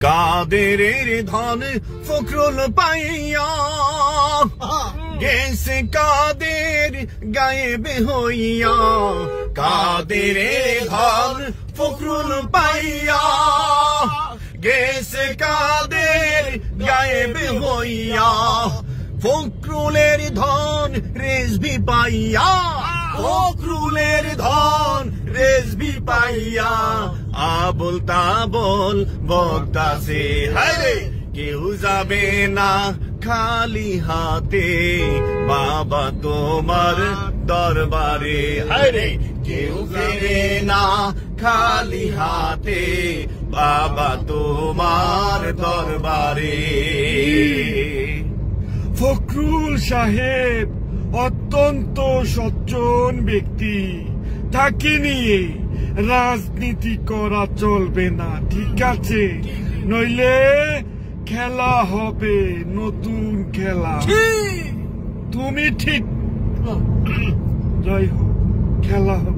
কাদেরের ধন ফখরুল পাইয়া গেছে কাদের গায়েব হইয়া কাদেরের ধন ফখরুল পাইয়া গেছে কাদের গায়েব হইয়া ফখরুলের ধন রেজবি পাইয়া ফখরুলের ধন রেজবি পাইয়া আবুল তাবুল বক্তাছে হায়রে কেউ যাবে না খালি হাতে বাবা তোমার দরবারে হায়রে কেউ ফেরে না খালি হাতে বাবা তোমার দরবারে। ফখরুল সাহেব অত্যন্ত সজ্জন ব্যক্তি, তাকে নিয়ে রাজনীতি করা চলবে না, ঠিক আছে? নইলে খেলা হবে নতুন খেলা। তুমি ঠিক, জয় হোক, খেলা হবে।